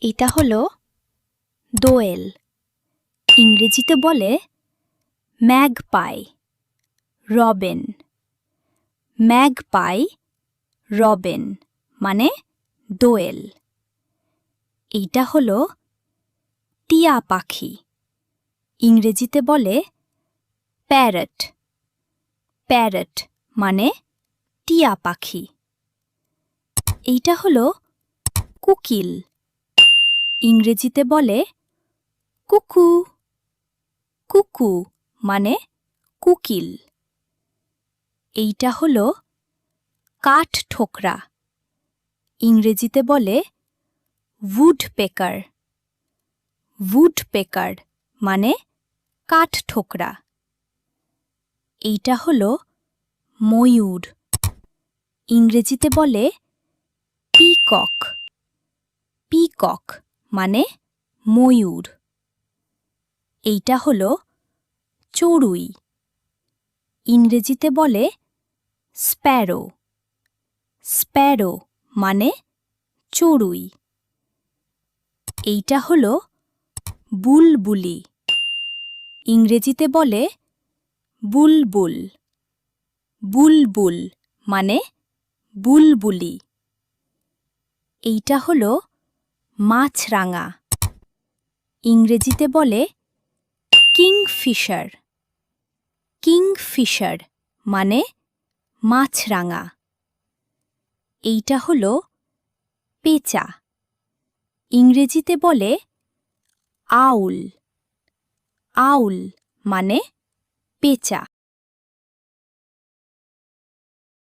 এটা হলো দোয়েল। ইংরেজিতে বলে ম্যাগপাই, রবিন। ম্যাগপাই, রবিন মানে দোয়েল। এইটা হলো টিয়া পাখি। ইংরেজিতে বলে প্যারট। প্যারট মানে টিয়া পাখি। এইটা হলো কোকিল। ইংরেজিতে বলে কুকু। কুকু মানে কোকিল। এইটা হলো কাঠঠোকরা। ইংরেজিতে বলে উডপেকার। উডপেকার মানে কাঠঠোকরা। এইটা হলো ময়ূর। ইংরেজিতে বলে পিকক। পিকক মানে ময়ূর। এইটা হলো চড়ুই। ইংরেজিতে বলে স্প্যারো। স্প্যারো মানে চড়ুই। এইটা হলো বুলবুলি। ইংরেজিতে বলে বুলবুল। বুলবুল মানে বুলবুলি। এইটা হলো মাছরাঙা। ইংরেজিতে বলে কিংফিশার। কিংফিশার মানে মাছরাঙা। এইটা হলো পেঁচা। ইংরেজিতে বলে আউল। আউল মানে পেঁচা।